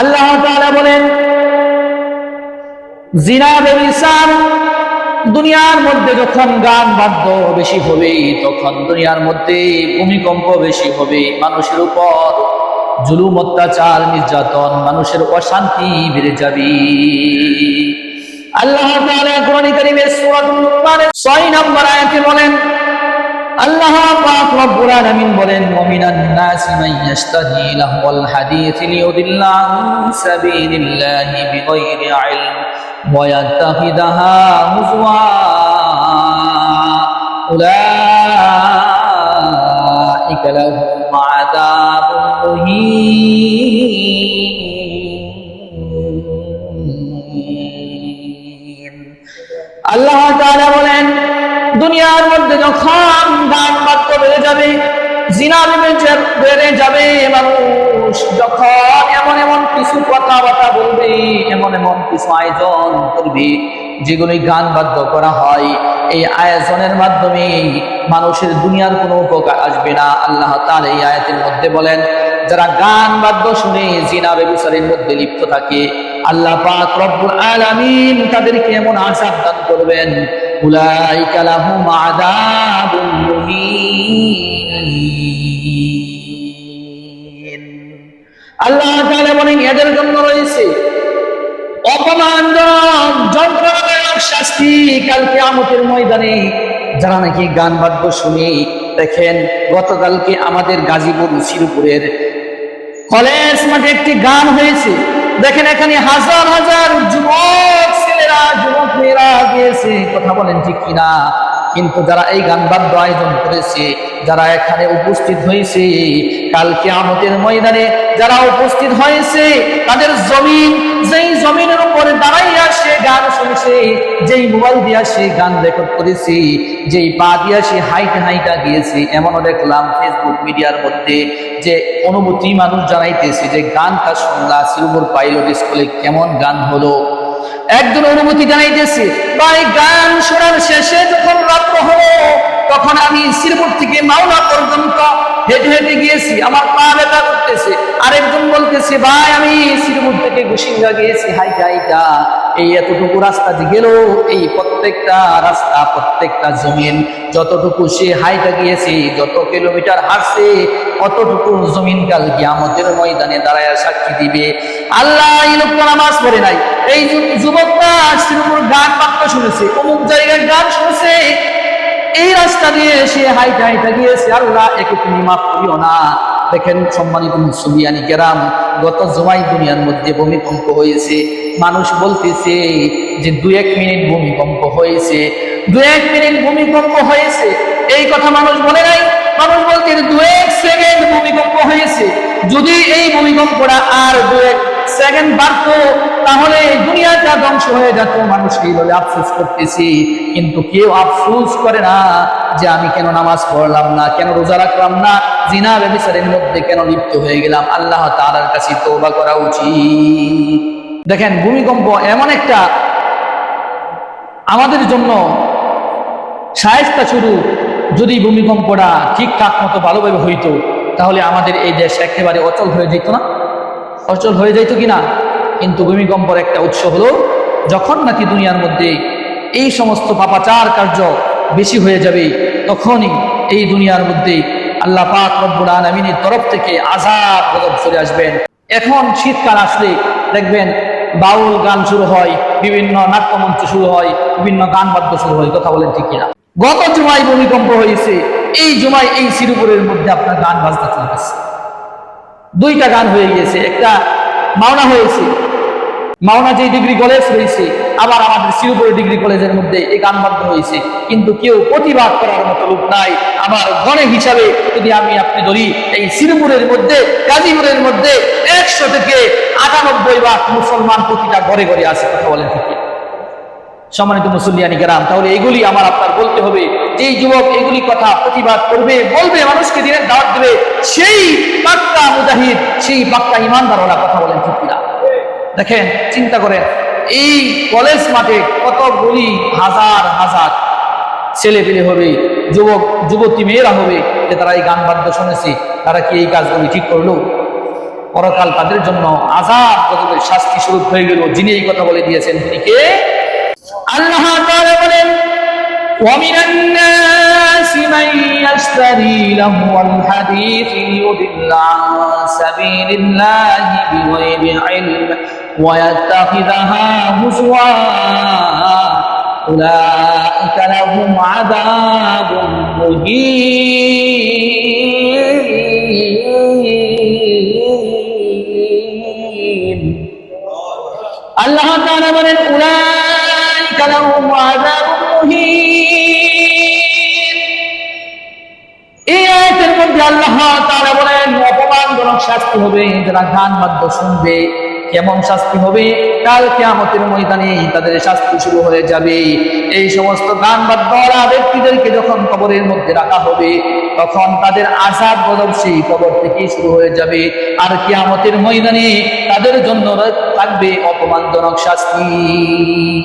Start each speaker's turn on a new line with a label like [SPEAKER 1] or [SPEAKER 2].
[SPEAKER 1] আল্লাহ তাআলা বলেন, জিনা ব্যভিচার দুনিয়ার মধ্যে যখন গান বাদ্য বেশি হবে, তখন দুনিয়ার মধ্যে ভূমিকম্প বেশি হবে, মানুষের উপর জুলুম, অত্যাচার, নির্যাতন, মানুষের অশান্তি বেড়ে যাবে। আল্লাহ তাআলা কোরআন কারীমের সূরা লুকমানের 6 নম্বর আয়াতে বলেন, আল্লাহ পাক রব্বুল আলামিন বলেন, ওয়ামিনান নাসি মান ইয়াশতারি লাহওয়াল হাদিস লিয়ুদিল্লা আন সাবিলিল্লাহি বিগাইরি ইলম ওয়া ইয়াত্তাখিদাহা হুজওয়া উলাইকা লাহুম আযাবুন মুহিন। আল্লাহ তাআলা বলেন, দুনিয়ার মধ্যে যখন গান বাদ্য বেড়ে যাবে, জিনা ব্যভিচার বেড়ে যাবে, মানুষ যখন এমন এমন কিছু কথাবার্তা বলবে, এমন এমন কিছু আয়োজন করবে যেগুলি গান বাদ্য করা হয়, এই আয়োজনের মাধ্যমে মানুষের দুনিয়ার কোনো উপকার আসবে না। আল্লাহ তাআলা এই আয়াতের মধ্যে বলেন, যারা গান বাদ্য শুনে জিনা ব্যভিচারের মধ্যে লিপ্ত থাকে, আল্লাহ পাক রব্বুল আলামিন তাদেরকে এমন আযাব দান করবেন, উলাইকা লাহুম আযাবুন মুহিন। আল্লাহ তাআলা বলেন, এদের জন্য রয়েছে অপমানজনক যন্ত্রণাদায়ক শাস্তি কাল কিয়ামতের ময়দানে। যারা নাকি গান বাদ্য শুনে, দেখেন গতকালকে আমাদের গাজীপুর শ্রীপুরের কলেজ মাঠে একটি গান হয়েছে, দেখেন এখানে হাজার হাজার যুবক ছেলেরা, যুবক মেয়েরা গিয়েছে, কথা বলেন ঠিক কিনা? কিন্তু যারা এই গান বাদ্য আয়োজন করেছে, যারা এখানে উপস্থিত হয়েছে, কাল কিয়ামতের ময়দানে যারা উপস্থিত হয়েছে, তাদের জমিন, যেই জমিনের উপরে দাঁড়াইয়া সে গান শুনছে, যেই মোবাইল দিয়া সে গান রেকর্ড করেছে, যেই পা দিয়া সে হাইটা হাইটা গিয়েছে, এমনও দেখলাম ফেসবুক মিডিয়ার মধ্যে যে অনুভূতি মানুষ জানাইতেছে যে গানটা শুনলা শ্রীপুর পাইলট স্কুলে কেমন গান হলো। একজন অনুভূতি জানাইতেছে, ভাই গান শোনার শেষে যখন রাত্র হলো, তখন আমি শ্রীপুর থেকে মাওনা পর্যন্ত হেঁটে হেঁটে গিয়েছি, আমার পা ব্যথা করতেছে। আরেকজন বলতেছে, ভাই আমি শ্রীপুর থেকে গুসিঙ্গা গিয়েছি হাইটা হাইটা, এই এতটুকু রাস্তা যে গেল, এই প্রত্যেকটা রাস্তা, প্রত্যেকটা জমিন, যতটুকু সে হাইটা গিয়েছে, যত কিলোমিটার হাঁটছে, অতটুকু জমিন কাল কিয়ামতের ময়দানে দাঁড়ায় সাক্ষী দিবে। আল্লাহ, এই লোকটা নামাজ পড়ে নাই, এই যুবকটা শ্রীপুর গান বাদ্য শুনেছে, অমুক জায়গায় গান শুনেছে, এই রাস্তা দিয়ে সে হাইটা হাইটা গিয়েছে, আল্লাহ একে তুমি মাফ করিও না। দেখেন সম্মানিত মুসলিয়ানি কেরাম, গত জুমায় দুনিয়ার মধ্যে ভূমিকম্প হয়েছে, মানুষ বলতেছে যে 2-1 মিনিট ভূমিকম্প হয়েছে, 2-1 মিনিট ভূমিকম্প হয়েছে, এই কথা মানুষ বলে নাই, মানুষ বলতে 2-1 সেকেন্ড ভূমিকম্প হয়েছে। যদি এই ভূমিকম্পটা আর 2-1 সেকেন্ড বাড়তো, তাহলে দুনিয়াটা ধ্বংস হয়ে যেত। মানুষ এইভাবে আফসোস করতেছি, কিন্তু কেউ আফসোস করে না যে আমি কেন নামাজ পড়লাম না, কেন রোজা রাখলাম না, জিনা ব্যভিচারের মধ্যে কেন লিপ্ত হয়ে গেলাম। আল্লাহ তাআলার কাছে তওবা করা উচিত। দেখেন ভূমিকম্প এমন একটা আমাদের জন্য শায়েস্তা শুরু, যদি ভূমিকম্পটা ঠিকঠাক মতো ভালোভাবে হইতো, তাহলে আমাদের এই দেশ একেবারে অচল হয়ে যেত না? অচল হয়ে যাইতো কিনা? কিন্তু ভূমিকম্পের একটা উৎস হলো, যখন নাকি দুনিয়ার মধ্যে এই সমস্ত পাপাচার কার্য বেশি হয়ে যাবে, তখনই এই দুনিয়ার মধ্যে আল্লাহ পাক রব্বুল আলামিনের তরফ থেকে আযাব গজব চলে আসবেন। এখন শীতকাল আসলে দেখবেন বাউল গান শুরু হয়, বিভিন্ন নাট্যমঞ্চ শুরু হয়, বিভিন্ন গান বাদ্য শুরু হয়, কথা বলেন ঠিক কিনা? গত জুমায় ভূমিকম্প হয়েছে, এই জুমায় এই শ্রীপুরের মধ্যে আপনার গান বাজনা চলতেছে, 2টা গান হয়ে গিয়েছে, একটা মাওনা হয়েছে, মাওনা যে ডিগ্রি কলেজ হয়েছে, আবার আমাদের শ্রীপুরের ডিগ্রি কলেজের মধ্যে এই গান বাদ্য হয়েছে, কিন্তু কেউ প্রতিবাদ করার মতো লোক নাই। আবার গণে হিসাবে যদি আপনি ধরি, এই শ্রীপুরের মধ্যে, গাজীপুরের মধ্যে 100 থেকে 98 ভাগ মুসলমান প্রতিটা ঘরে ঘরে আছে, কথা বলেন ঠিক। সম্মানিত মুসলিয়ানি কেরাম, তাহলে এগুলি আমার আপনার বলতে হবে। যেই যুবক এগুলি কথা প্রতিবাদ করবে, বলবে, মানুষকে দিনের দাওয়াত দেবে, সেই পাক্কা মুজাহিদ, সেই পাক্কা ইমানদার ওরা, কথা বলেন ঠিক কিনা? দেখেন, চিন্তা করেন, এই কলেজ মাঠে কতগুলি হাজার হাজার ছেলে পেলে হবে, যুবক যুবতী মেয়েরা হবে, যে তারা এই গান বাদ্য শুনেছে, তারা কি এই কাজগুলি ঠিক করলো? পরকাল তাদের জন্য আযাব গজবের শাস্তি স্বরূপ হয়ে গেল। যিনি এই কথা বলে দিয়েছেন তিনি কে? আল্লাহ তাআলা বলেন, وَمِنَ النَّاسِ مَن يَشْتَرِي لَهْوَ الْحَدِيثِ لِيُضِلَّ عَن سَبِيلِ اللَّهِ بِغَيْرِ عِلْمٍ وَيَتَّخِذَهَا هُزُوًا أُولَٰئِكَ لَهُمْ عَذَابٌ مُهِينٌ। আল্লাহ তাআলা বলেন, উলাইকা লাহুম আযাবুন মুহিন। এই আয়াতের মধ্যে আল্লাহ তাআলা বলেন অপমানজনক শাস্তি হবে যারা গান বাদ্য শুনবে। কেমন শাস্তি হবে? কাল কিয়ামতের ময়দানে তাদের শাস্তি শুরু হয়ে যাবে। এই সমস্ত গান বাদ্যওয়ালা ব্যক্তিদেরকে যখন কবরের মধ্যে রাখা হবে, তখন তাদের আযাব গজব সেই কবর থেকেই শুরু হয়ে যাবে। আর কিয়ামতের ময়দানে তাদের জন্য থাকবে অপমানজনক শাস্তি।